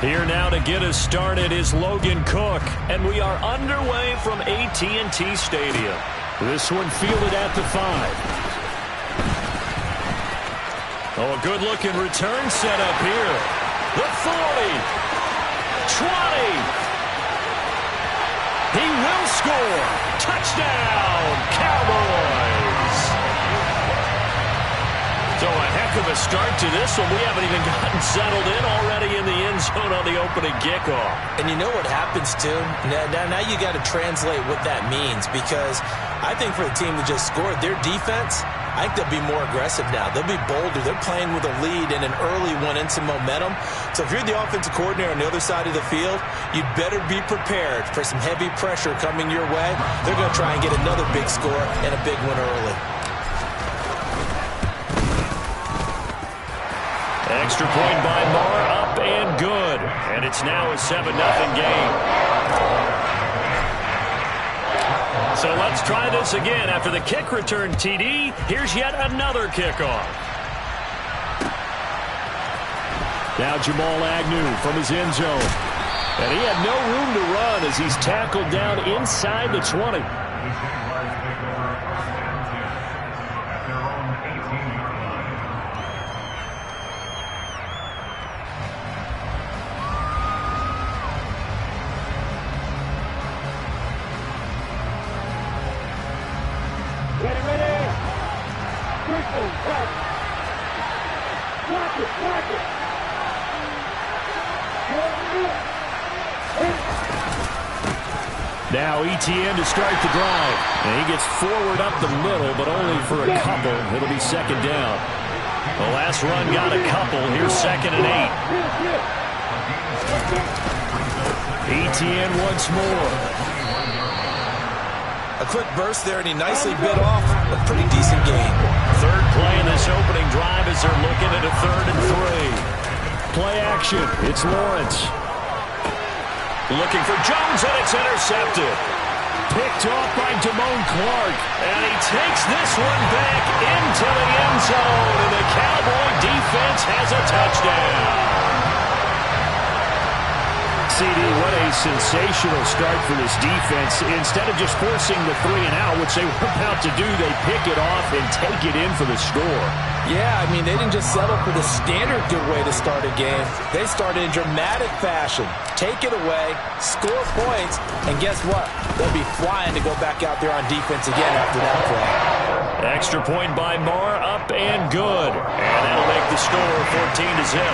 Here now to get us started is Logan Cook, and we are underway from AT&T Stadium. This one fielded at the 5. Oh, a good-looking return set up here. The 40. 20. He will score. Touchdown, Cowboys. So a heck of a start to this one. We haven't even gotten settled in already in the end zone on the opening kickoff. And you know what happens, too? Now you got to translate what that means, because I think for the team that just scored, their defense, I think they'll be more aggressive now. They'll be bolder. They're playing with a lead and an early one and some momentum. So if you're the offensive coordinator on the other side of the field, you'd better be prepared for some heavy pressure coming your way. They're going to try and get another big score and a big one early. Extra point by Moore, up and good. And it's now a 7-0 game. So let's try this again. After the kick return TD, here's yet another kickoff. Now Jamal Agnew from his end zone. And he had no room to run as he's tackled down inside the 20. Now ETN to start the drive. And he gets forward up the middle, but only for a couple. It'll be second down. The last run got a couple. Here's 2nd and 8. ETN once more. A quick burst there, and he nicely bit off a pretty decent gain. Third play in this opening drive as they're looking at a 3rd and 3. Play action. It's Lawrence. Looking for Jones, and it's intercepted. Picked off by Damone Clark. And he takes this one back into the end zone. And the Cowboy defense has a touchdown. CD, what a sensational start for this defense. Instead of just forcing the 3 and out, which they were about to do, they pick it off and take it in for the score. Yeah, I mean, they didn't just settle for the standard good way to start a game. They started in dramatic fashion. Take it away, score points, and guess what? They'll be flying to go back out there on defense again after that play. Extra point by Moore, up and good. And that'll make the score 14-0.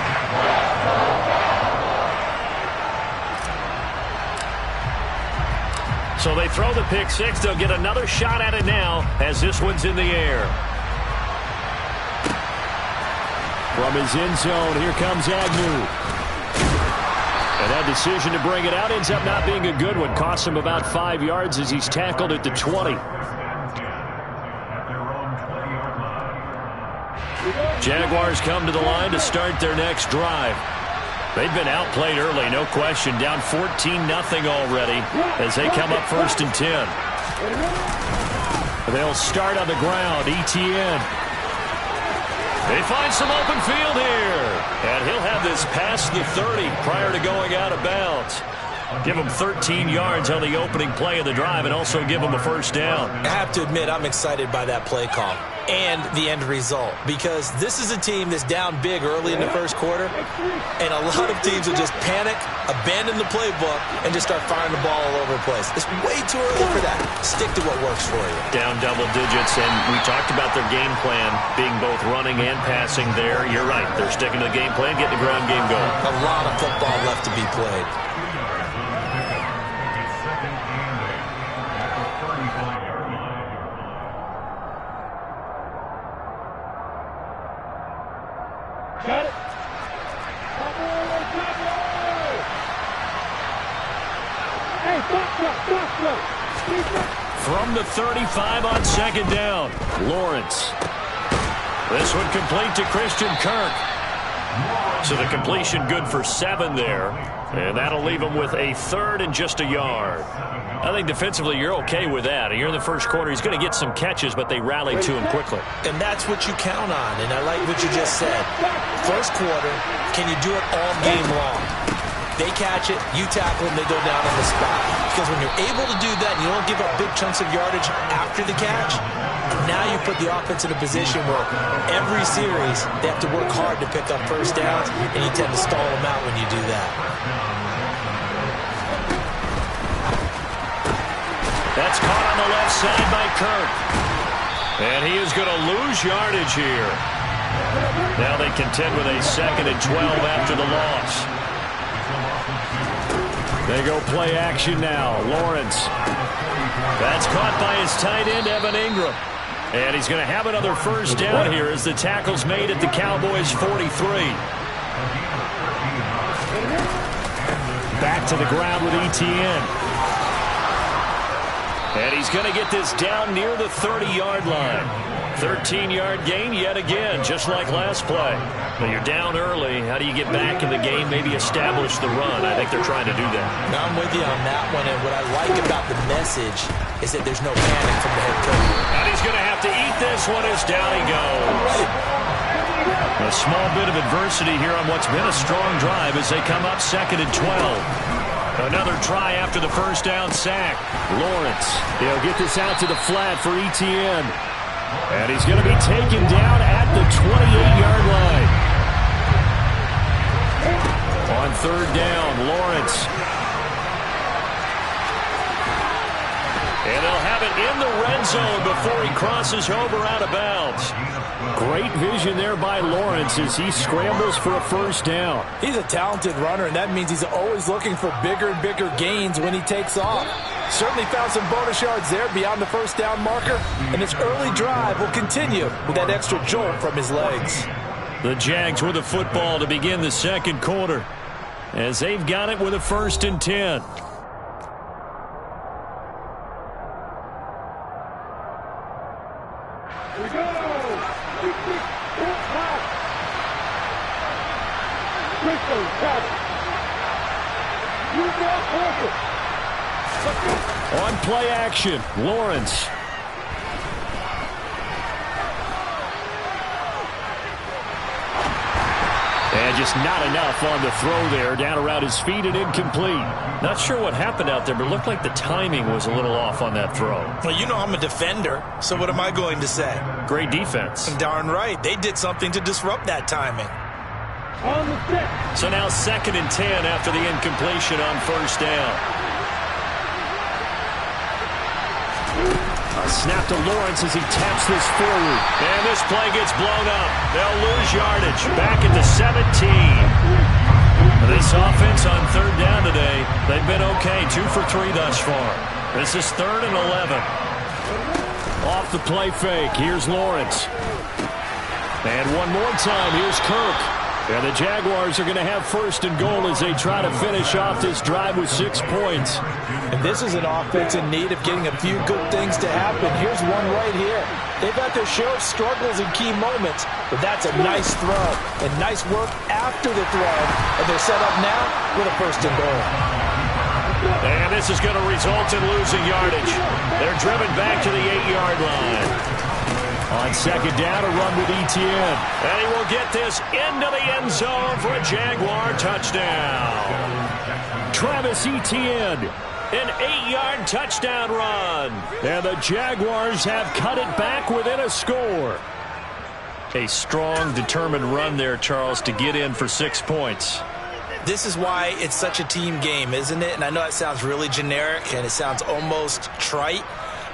So they throw the pick 6. They'll get another shot at it now as this one's in the air. From his end zone, here comes Agnew. And that decision to bring it out ends up not being a good one. Costs him about 5 yards as he's tackled at the 20. Jaguars come to the line to start their next drive. They've been outplayed early, no question. Down 14-0 already as they come up 1st and 10. They'll start on the ground. ETN. They find some open field here. And he'll have this past the 30 prior to going out of bounds. Give him 13 yards on the opening play of the drive and also give him a 1st down. I have to admit, I'm excited by that play call and the end result, because this is a team that's down big early in the 1st quarter, and a lot of teams will just panic, abandon the playbook, and just start firing the ball all over the place. It's way too early for that. Stick to what works for you. Down double digits, and we talked about their game plan being both running and passing there. You're right. They're sticking to the game plan, getting the ground game going. A lot of football left to be played. From the 35 on 2nd down, Lawrence. This one complete to Christian Kirk. So the completion good for 7 there. And that'll leave him with a 3rd and just a yard. I think defensively you're okay with that. Here in the 1st quarter, he's going to get some catches, but they rallied to him quickly. And that's what you count on, and I like what you just said. 1st quarter, can you do it all game long? They catch it, you tackle them, they go down on the spot. Because when you're able to do that and you don't give up big chunks of yardage after the catch, now you put the offense in a position where every series they have to work hard to pick up first downs, and you tend to stall them out when you do that. That's caught on the left side by Kirk. And he is going to lose yardage here. Now they contend with a 2nd and 12 after the loss. They go play action now. Lawrence. That's caught by his tight end, Evan Ingram. And he's going to have another first down here as the tackle's made at the Cowboys' 43. Back to the ground with Etienne. And he's going to get this down near the 30-yard line. 13-yard gain yet again, just like last play. But you're down early. How do you get back in the game, maybe establish the run? I think they're trying to do that. Now I'm with you on that one, and what I like about the message is that there's no panic from the head coach. And he's going to have to eat this one as down he goes. A small bit of adversity here on what's been a strong drive as they come up 2nd and 12. Another try after the first down sack. Lawrence, he'll get this out to the flat for Etienne. And he's going to be taken down at the 28-yard line. On 3rd down, Lawrence. And they'll have it in the red zone before he crosses over out of bounds. Great vision there by Lawrence as he scrambles for a first down. He's a talented runner, and that means he's always looking for bigger and bigger gains when he takes off. Certainly found some bonus yards there beyond the first down marker, and his early drive will continue with that extra jolt from his legs. The Jags with the football to begin the 2nd quarter as they've got it with a 1st and 10. On play action, Lawrence. And just not enough on the throw there, down around his feet and incomplete. Not sure what happened out there, but it looked like the timing was a little off on that throw. Well, you know I'm a defender, so what am I going to say? Great defense. Darn right. They did something to disrupt that timing. So now 2nd and 10 after the incompletion on first down. A snap to Lawrence as he taps this forward. And this play gets blown up. They'll lose yardage. Back at the 17. This offense on 3rd down today, they've been okay. 2 for 3 thus far. This is 3rd and 11. Off the play fake. Here's Lawrence. And one more time. Here's Kirk. And the Jaguars are going to have 1st and goal as they try to finish off this drive with 6 points. And this is an offense in need of getting a few good things to happen. Here's one right here. They've had their share of struggles in key moments, but that's a nice throw and nice work after the throw. And they're set up now with a 1st and goal. And this is going to result in losing yardage. They're driven back to the 8-yard line. On 2nd down, a run with Etienne. And he will get this into the end zone for a Jaguar touchdown. Travis Etienne, an 8-yard touchdown run. And the Jaguars have cut it back within a score. A strong, determined run there, Charles, to get in for 6 points. This is why it's such a team game, isn't it? And I know it sounds really generic and it sounds almost trite.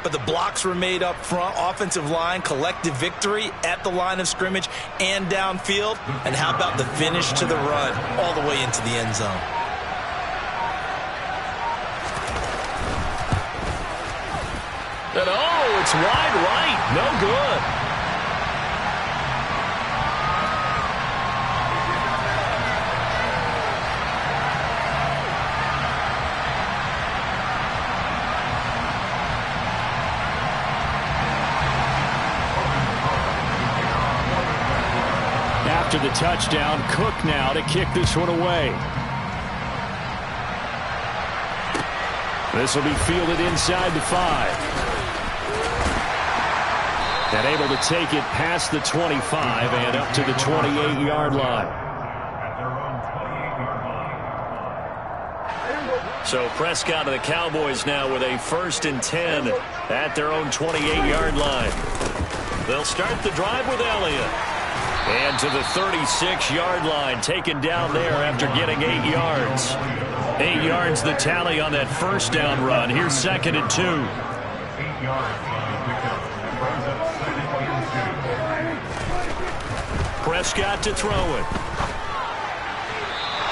But the blocks were made up front, offensive line, collective victory at the line of scrimmage and downfield. And how about the finish to the run all the way into the end zone? And oh, it's wide right. No good. After the touchdown, Cook now to kick this one away. This will be fielded inside the 5. And able to take it past the 25 and up to the 28-yard line. So Prescott and the Cowboys now with a 1st and 10 at their own 28-yard line. They'll start the drive with Elliott. And to the 36-yard line, taken down there after getting 8 yards. 8 yards the tally on that first down run. Here's 2nd and 2. 8 yards. Prescott to throw it.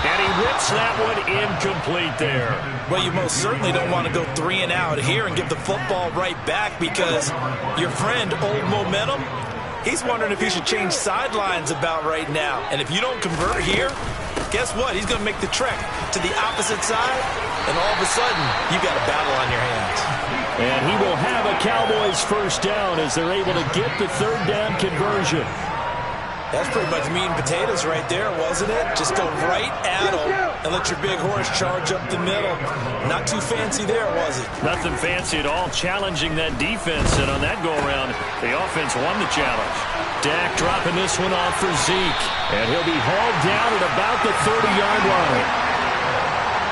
And he rips that one incomplete there. Well, you most certainly don't want to go 3 and out here and give the football right back, because your friend, Old Momentum, he's wondering if he should change sidelines about right now. And if you don't convert here, guess what? He's going to make the trek to the opposite side, and all of a sudden, you got a battle on your hands. And he will have a Cowboys 1st down as they're able to get the 3rd down conversion. That's pretty much meat and potatoes right there, wasn't it? Just go right at him and let your big horse charge up the middle. Not too fancy there, was it? Nothing fancy at all, challenging that defense. And on that go-around, the offense won the challenge. Dak dropping this one off for Zeke. And he'll be hauled down at about the 30-yard line.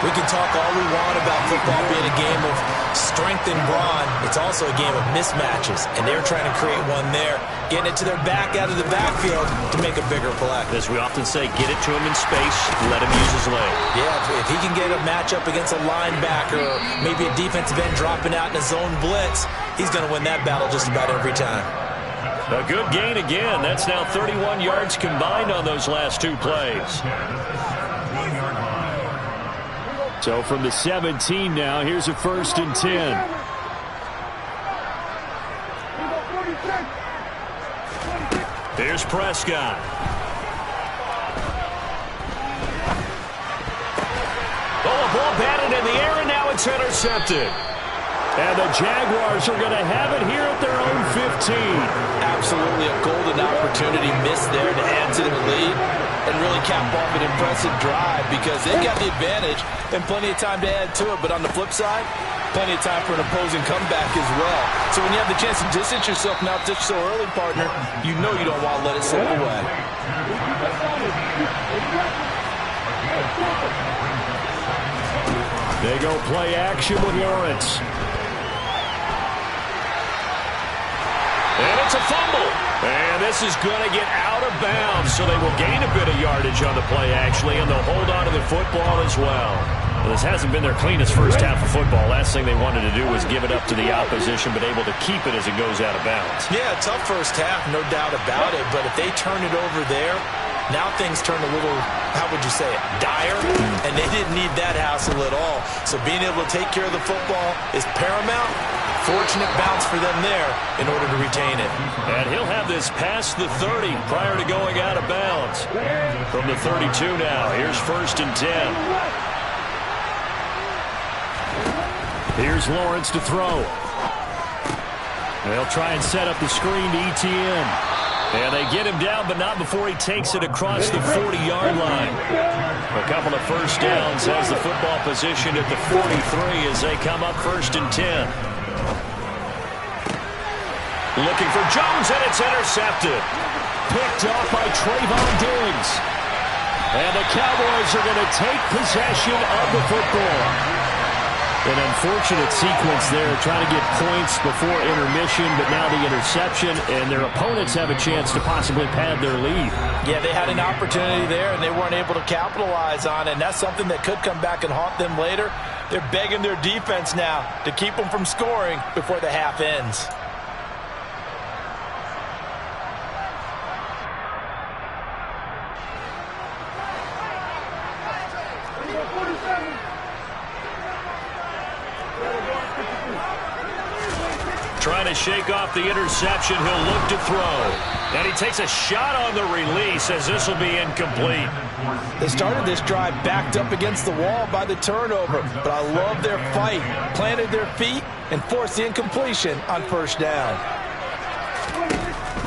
We can talk all we want about football being a game of strength and brawn. It's also a game of mismatches, and they're trying to create one there, getting it to their back out of the backfield to make a bigger play. As we often say, get it to him in space, let him use his leg. Yeah, if he can get a matchup against a linebacker or maybe a defensive end dropping out in a zone blitz, he's going to win that battle just about every time. A good gain again. That's now 31 yards combined on those last 2 plays. So from the 17 now, here's a 1st and 10. There's Prescott. Oh, a ball batted in the air, and now it's intercepted. And the Jaguars are going to have it here at their own 15. Absolutely a golden opportunity missed there to add to their lead and really cap off an impressive drive, because they've got the advantage and plenty of time to add to it. But on the flip side, plenty of time for an opposing comeback as well. So when you have the chance to distance yourself now just so early, partner, you know you don't want to let it slip away. They go play action with Lawrence. And it's a fumble. And this is going to get out of bounds, so they will gain a bit of yardage on the play, actually, and they'll hold on to the football as well. This hasn't been their cleanest first half of football. Last thing they wanted to do was give it up to the opposition, but able to keep it as it goes out of bounds. Yeah, tough first half, no doubt about it. But if they turn it over there, now things turn a little, how would you say it, dire? And they didn't need that hassle at all. So being able to take care of the football is paramount. Fortunate bounce for them there in order to retain it. And he'll have this past the 30 prior to going out of bounds. From the 32 now, here's 1st and 10. Here's Lawrence to throw. They'll try and set up the screen to ETN. And they get him down, but not before he takes it across the 40-yard line. A couple of first downs has the football position at the 43 as they come up 1st and 10. Looking for Jones, and it's intercepted. Picked off by Trayvon Diggs. And the Cowboys are going to take possession of the football. An unfortunate sequence there, trying to get points before intermission, but now the interception, and their opponents have a chance to possibly pad their lead. Yeah, they had an opportunity there, and they weren't able to capitalize on it, and that's something that could come back and haunt them later. They're begging their defense now to keep them from scoring before the half ends. Trying to shake off the interception. He'll look to throw. And he takes a shot on the release as this will be incomplete. They started this drive backed up against the wall by the turnover, but I love their fight. Planted their feet and forced the incompletion on 1st down.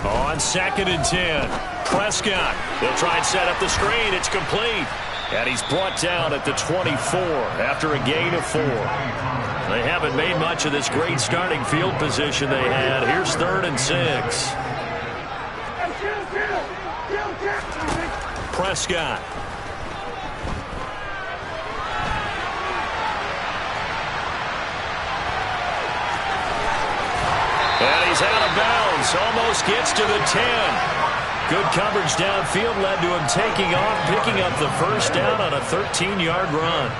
On 2nd and 10, Prescott. He'll try and set up the screen. It's complete. And he's brought down at the 24 after a gain of 4. They haven't made much of this great starting field position they had. Here's 3rd and 6. Prescott. And he's out of bounds. Almost gets to the 10. Good coverage downfield led to him taking off, picking up the first down on a 13-yard run.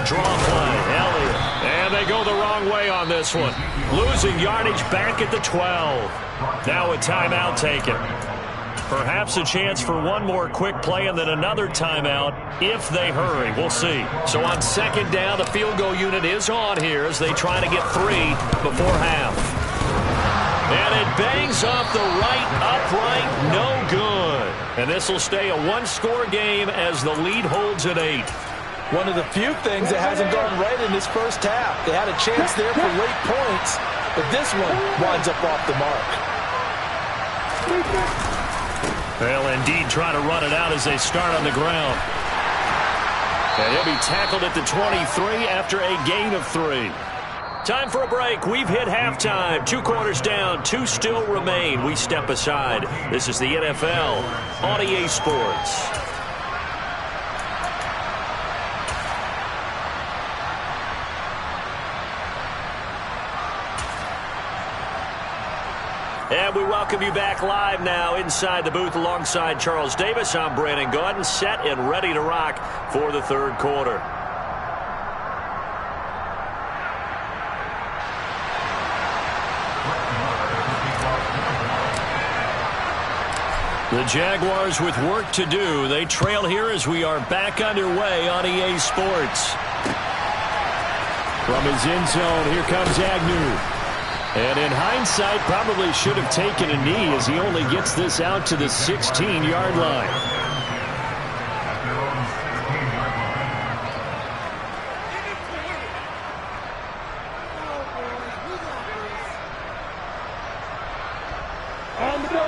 Draw play, Elliott. And they go the wrong way on this one. Losing yardage back at the 12. Now a timeout taken. Perhaps a chance for one more quick play and then another timeout if they hurry. We'll see. So on second down, the field goal unit is on here as they try to get 3 before half. And it bangs off the right upright. No good. And this will stay a one-score game as the lead holds at 8. One of the few things that hasn't gone right in this first half. They had a chance there for late points, but this one winds up off the mark. They'll indeed try to run it out as they start on the ground. And he'll be tackled at the 23 after a gain of 3. Time for a break. We've hit halftime. 2 quarters down, 2 still remain. We step aside. This is the NFL on EA Sports. And we welcome you back live now inside the booth alongside Charles Davis. I'm Brandon Gaudin, set and ready to rock for the third quarter. The Jaguars with work to do. They trail here as we are back underway on EA Sports. From his end zone, here comes Agnew. And in hindsight, probably should have taken a knee as he only gets this out to the 16-yard line.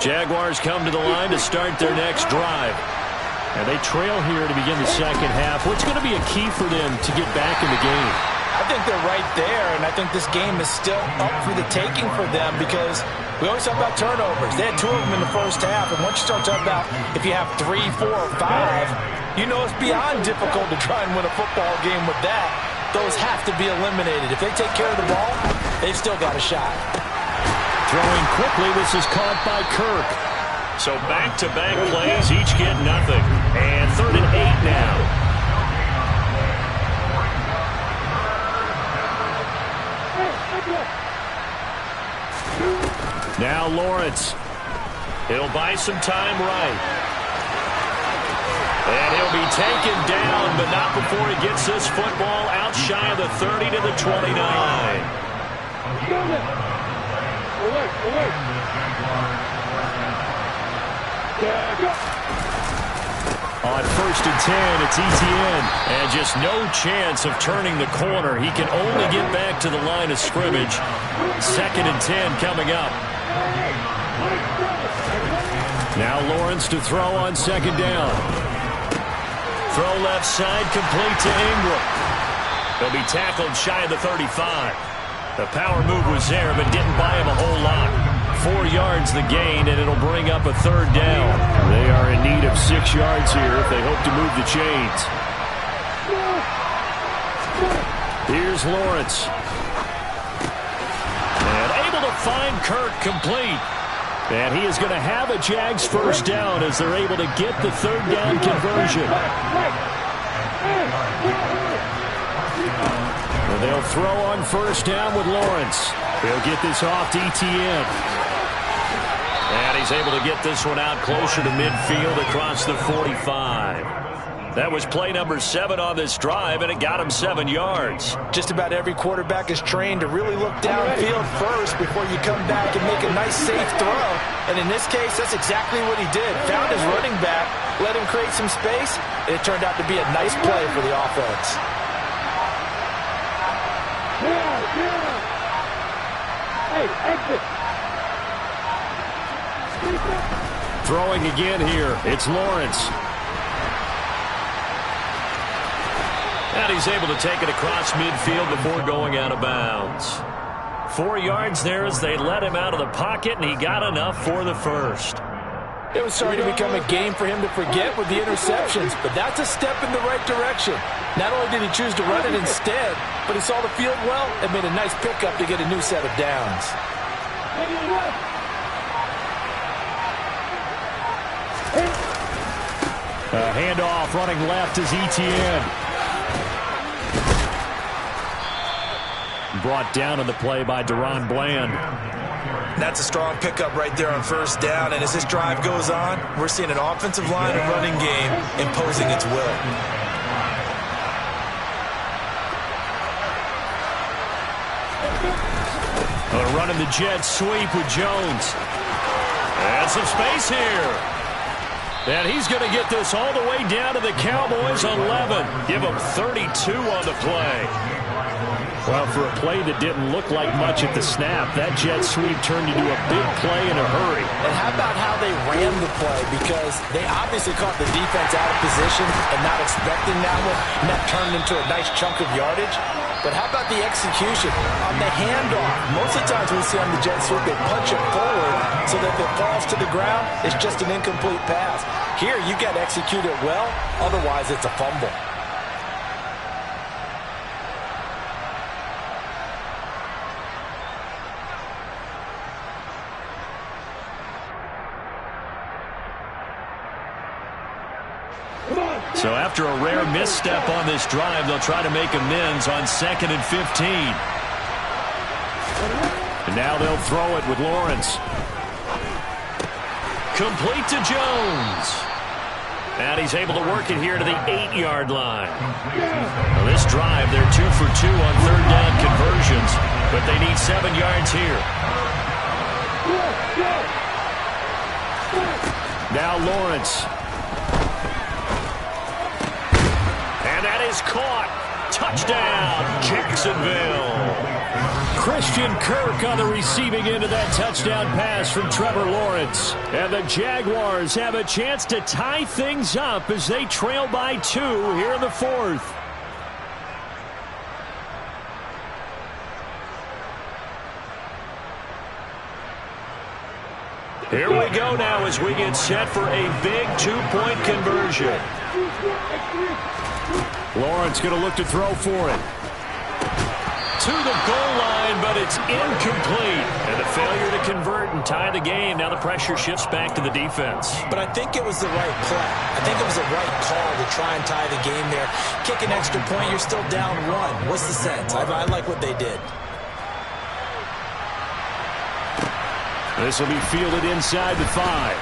Jaguars come to the line to start their next drive. And they trail here to begin the second half. What's going to be a key for them to get back in the game? I think they're right there, and I think this game is still up for the taking for them because we always talk about turnovers. They had 2 of them in the first half, and once you start talking about if you have 3, 4, or 5, you know it's beyond difficult to try and win a football game with that. Those have to be eliminated. If they take care of the ball, they've still got a shot. Throwing quickly, this is caught by Kirk. So back-to-back plays, each get nothing. And 3rd and 8 now. Now Lawrence. He'll buy some time right. And he'll be taken down, but not before he gets this football out shy of the 30 to the 29. On 1st and 10, it's Etienne. And just no chance of turning the corner. He can only get back to the line of scrimmage. 2nd and 10 coming up. Now Lawrence to throw on 2nd down. Throw left side, complete to Ingram. He'll be tackled shy of the 35. The power move was there, but didn't buy him a whole lot. 4 yards the gain, and it'll bring up a 3rd down. They are in need of 6 yards here if they hope to move the chains. Here's Lawrence. And able to find Kirk complete. And he is going to have a Jags first down as they're able to get the 3rd down conversion. And they'll throw on 1st down with Lawrence. He'll get this off to Etienne. And he's able to get this one out closer to midfield across the 45. That was play number 7 on this drive, and it got him 7 yards. Just about every quarterback is trained to really look downfield first before you come back and make a nice, safe throw. And in this case, that's exactly what he did. Found his running back, let him create some space, and it turned out to be a nice play for the offense. Hey, exit. Throwing again here, it's Lawrence. And he's able to take it across midfield before going out of bounds. 4 yards there as they let him out of the pocket, and he got enough for the first. It was starting to become a game for him to forget with the interceptions, but that's a step in the right direction. Not only did he choose to run it instead, but he saw the field well and made a nice pickup to get a new set of downs. A handoff running left is Etienne. Brought down on the play by Deron Bland. That's a strong pickup right there on first down, and as this drive goes on, we're seeing an offensive line and running game imposing its will. Running the jet sweep with Jones. And some space here. And he's going to get this all the way down to the Cowboys 11. Give them 32 on the play. Well, for a play that didn't look like much at the snap, that jet sweep turned into a big play in a hurry. And how about how they ran the play? Because they obviously caught the defense out of position and not expecting that one, and that turned into a nice chunk of yardage. But how about the execution on the handoff? Most of the times we see on the jet sweep, they punch it forward so that if it falls to the ground, it's just an incomplete pass. Here, you got to execute it well, otherwise it's a fumble. So after a rare misstep on this drive, they'll try to make amends on 2nd and 15. And now they'll throw it with Lawrence. Complete to Jones. And he's able to work it here to the 8-yard line. Now this drive, they're 2 for 2 on third down conversions, but they need 7 yards here. Now Lawrence. That is caught. Touchdown, Jacksonville. Christian Kirk on the receiving end of that touchdown pass from Trevor Lawrence. And the Jaguars have a chance to tie things up as they trail by 2 here in the 4th. Here we go now as we get set for a big 2-point conversion. Lawrence going to look to throw for it. To the goal line, but it's incomplete. And the failure to convert and tie the game. Now the pressure shifts back to the defense. But I think it was the right play. I think it was the right call to try and tie the game there. Kick an extra point, you're still down 1. What's the sense? I like what they did. This will be fielded inside the 5.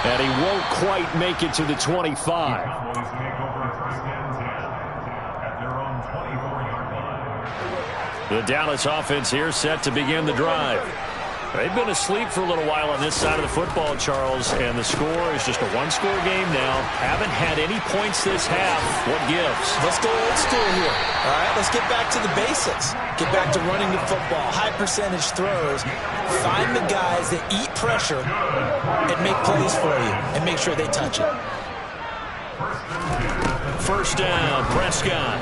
And he won't quite make it to the 25. The Dallas offense here set to begin the drive. They've been asleep for a little while on this side of the football, Charles, and the score is just a one-score game now. Haven't had any points this half. What gives? Let's go old school here. All right, let's get back to the basics. Get back to running the football, high percentage throws. Find the guys that eat pressure and make plays for you and make sure they touch it. First down, Prescott.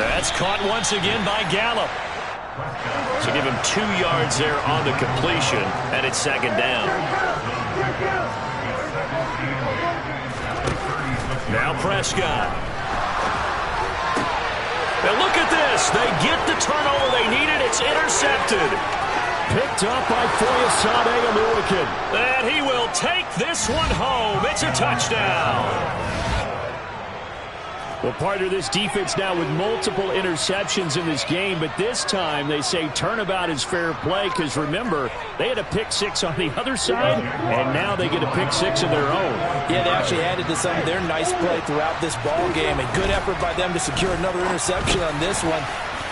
That's caught once again by Gallup. So give him 2 yards there on the completion, and it's 2nd down. Now Prescott. And look at this. They get the turnover they needed. It's intercepted. Picked up by Foyesade Oluwakin. And he will take this one home. It's a touchdown. Well, part of this defense now with multiple interceptions in this game, but this time they say turnabout is fair play because, remember, they had a pick 6 on the other side, and now they get a pick 6 of their own. Yeah, they actually added to some of their nice play throughout this ball game. A good effort by them to secure another interception on this one.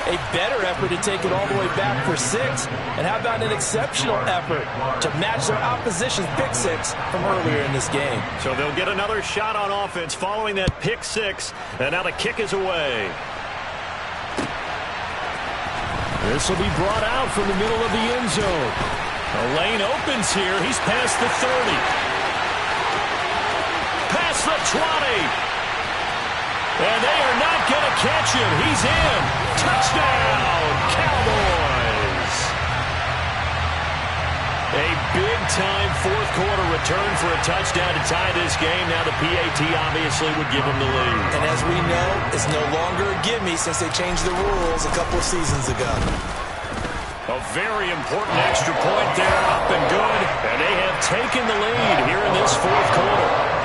A better effort to take it all the way back for 6. And how about an exceptional effort to match their opposition's pick 6 from earlier in this game? So they'll get another shot on offense following that pick 6. And now the kick is away. This will be brought out from the middle of the end zone. The lane opens here. He's past the 30. Past the 20. And they are not going to catch him. He's in. Touchdown, Cowboys. big-time fourth-quarter return for a touchdown to tie this game. Now the PAT obviously would give them the lead. And as we know, it's no longer a gimme since they changed the rules a couple of seasons ago. A very important extra point there, up and good. And they have taken the lead here in this fourth quarter.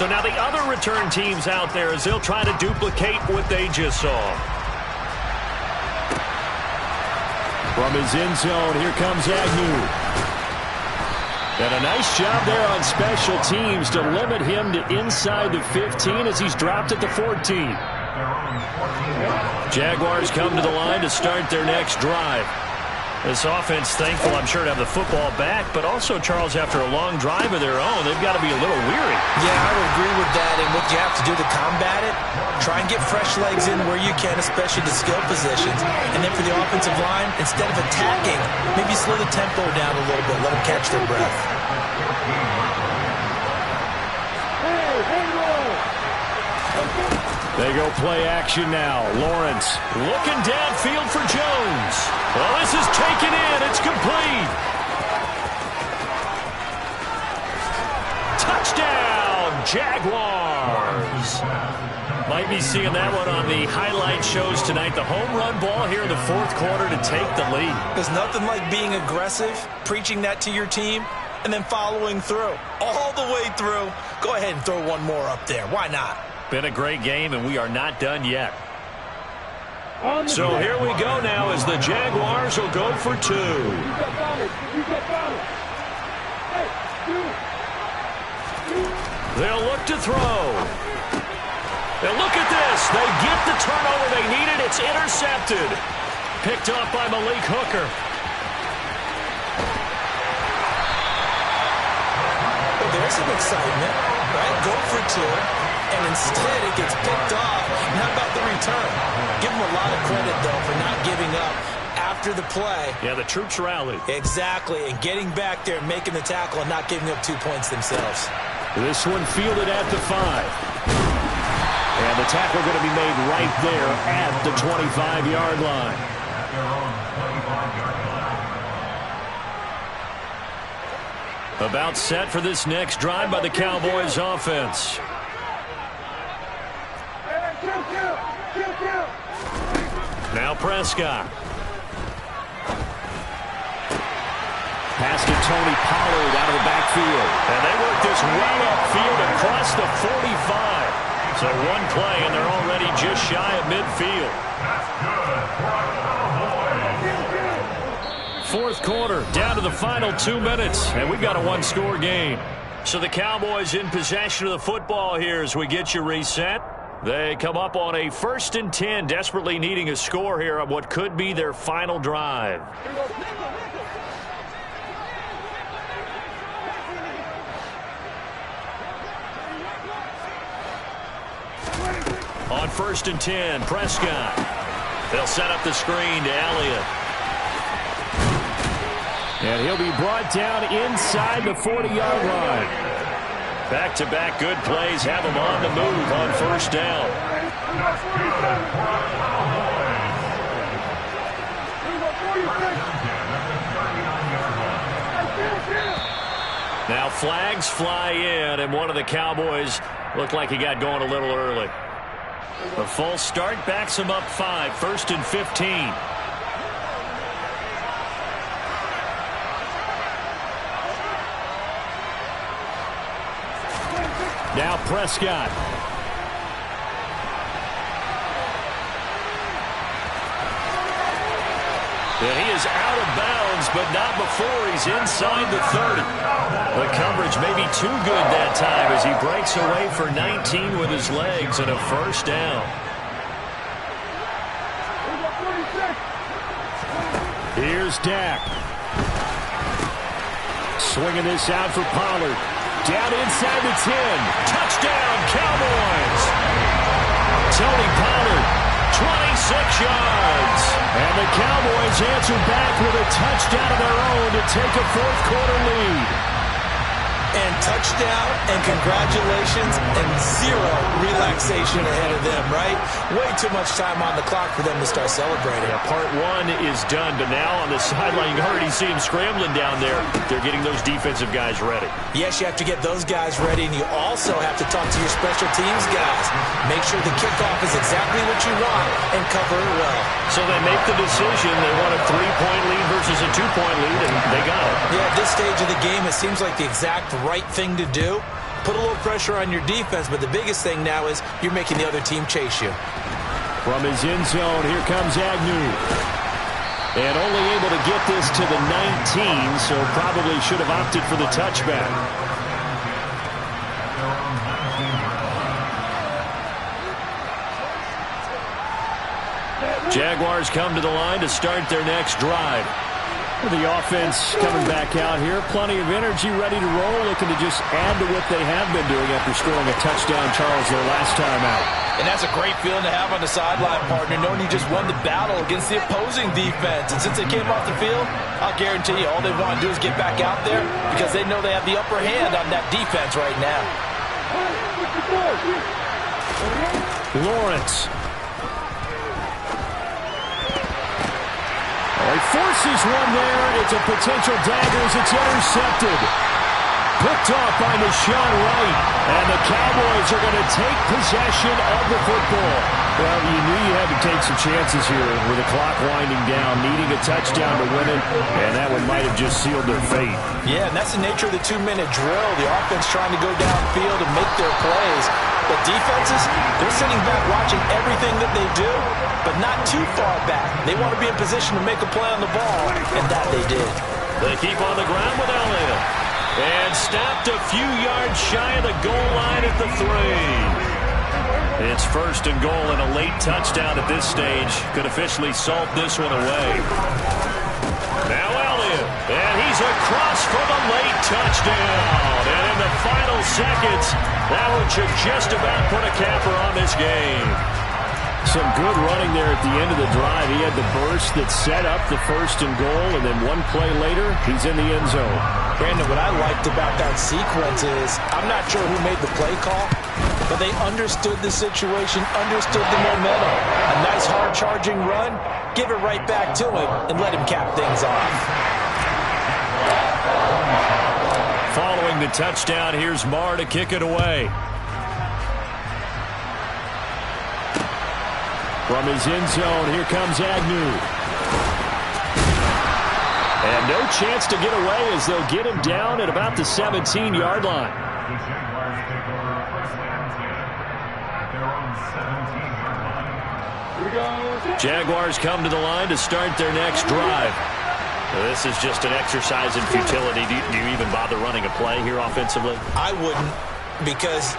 So now the other return teams out there as they'll try to duplicate what they just saw. From his end zone, here comes Agnew. And a nice job there on special teams to limit him to inside the 15 as he's dropped at the 14. Jaguars come to the line to start their next drive. This offense, thankful, I'm sure, to have the football back, but also, Charles, after a long drive of their own, they've got to be a little weary. Yeah, I would agree with that, and what you have to do to combat it, try and get fresh legs in where you can, especially the skill positions. And then for the offensive line, instead of attacking, maybe slow the tempo down a little bit, let them catch their breath. They go play action now. Lawrence looking downfield for Jones. Well, this is taken in. It's complete. Touchdown, Jaguars. Might be seeing that one on the highlight shows tonight. The home run ball here in the fourth quarter to take the lead. There's nothing like being aggressive, preaching that to your team, and then following through. All the way through. Go ahead and throw one more up there. Why not? Been a great game, and we are not done yet. So here we go now as the Jaguars will go for two. They'll look to throw. And look at this. They get the turnover they needed. It's intercepted. Picked up by Malik Hooker. Well, there's some excitement, right? Go for two. And instead it gets picked off. And how about the return? Give them a lot of credit, though, for not giving up after the play. Yeah, the troops rallied. Exactly, and getting back there and making the tackle and not giving up 2 points themselves. This one fielded at the 5. And the tackle going to be made right there at the 25-yard line. About set for this next drive by the Cowboys offense. Now Prescott. Pass to Tony Pollard out of the backfield. And they work this well upfield across the 45. So one play, and they're already just shy of midfield. Fourth quarter, down to the final 2 minutes, and we've got a one-score game. So the Cowboys in possession of the football here as we get you reset. They come up on a 1st and 10, desperately needing a score here on what could be their final drive. On 1st and 10, Prescott. They'll set up the screen to Elliott. And he'll be brought down inside the 40-yard line. Back-to-back good plays have him on the move on 1st down. Now flags fly in, and one of the Cowboys looked like he got going a little early. The false start backs him up 5, 1st and 15. Now Prescott. And he is out of bounds, but not before he's inside the 30. The coverage may be too good that time as he breaks away for 19 with his legs and a 1st down. Here's Dak. Swinging this out for Pollard. Down inside the 10. Touchdown, Cowboys. Tony Pollard, 26 yards. And the Cowboys answer back with a touchdown of their own to take a fourth quarter lead. and touchdown and congratulations and zero relaxation ahead of them, right? Way too much time on the clock for them to start celebrating. Yeah, part one is done, but now on the sideline, you can already see him scrambling down there. They're getting those defensive guys ready. Yes, you have to get those guys ready, and you also have to talk to your special teams guys. Make sure the kickoff is exactly what you want and cover it well. So they make the decision. They want a 3-point lead versus a 2-point lead, and they got it. Yeah, at this stage of the game, it seems like the exact right thing to do. Put a little pressure on your defense, but the biggest thing now is you're making the other team chase you. From his end zone, here comes Agnew. And only able to get this to the 19, so probably should have opted for the touchback. Jaguars come to the line to start their next drive. The offense coming back out here. Plenty of energy, ready to roll, looking to just add to what they have been doing after scoring a touchdown, Charles, their last time out. And that's a great feeling to have on the sideline, partner, knowing you just won the battle against the opposing defense. And since they came off the field, I'll guarantee you all they want to do is get back out there because they know they have the upper hand on that defense right now. Lawrence. He forces one there. It's a potential dagger as it's intercepted. Picked off by Deshaun Wright. And the Cowboys are going to take possession of the football. Well, you knew you had to take some chances here with the clock winding down, needing a touchdown to win it, and that one might have just sealed their fate. Yeah, and that's the nature of the 2-minute drill. The offense trying to go downfield and make their plays. But defenses, they're sitting back watching everything that they do, but not too far back. They want to be in position to make a play on the ball, and that they did. They keep on the ground with Elliott. And stopped a few yards shy of the goal line at the 3. It's first and goal, and a late touchdown at this stage could officially salt this one away. Now Elliott, and he's across for the late touchdown. And in the final seconds, that one should just about put a capper on this game. Some good running there at the end of the drive. He had the burst that set up the first and goal, and then one play later, he's in the end zone. Brandon, what I liked about that sequence is I'm not sure who made the play call, but they understood the situation, understood the momentum. A nice hard-charging run, give it right back to him, and let him cap things off. Following the touchdown, here's Marr to kick it away. From his end zone, here comes Agnew. And no chance to get away as they'll get him down at about the 17-yard line. Jaguars come to the line to start their next drive. This is just an exercise in futility. Do you even bother running a play here offensively? I wouldn't, because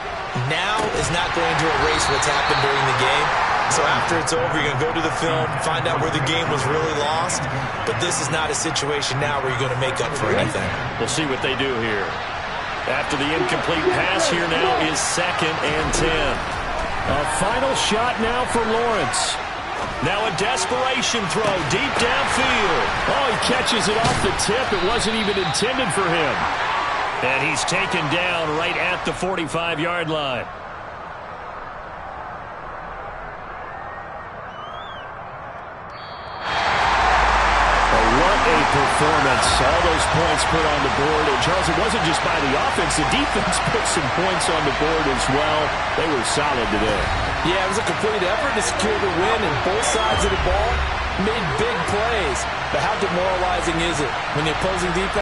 now is not going to erase what's happened during the game. So after it's over, you're going to go to the film, find out where the game was really lost. But this is not a situation now where you're going to make up for anything. We'll see what they do here. After the incomplete pass, here now is 2nd and 10. A final shot now for Lawrence. Now a desperation throw deep downfield. Oh, he catches it off the tip. It wasn't even intended for him. And he's taken down right at the 45-yard line. Performance. All those points put on the board. And, Charles, it wasn't just by the offense. The defense put some points on the board as well. They were solid today. Yeah, it was a complete effort to secure the win, and both sides of the ball made big plays. But how demoralizing is it when the opposing defense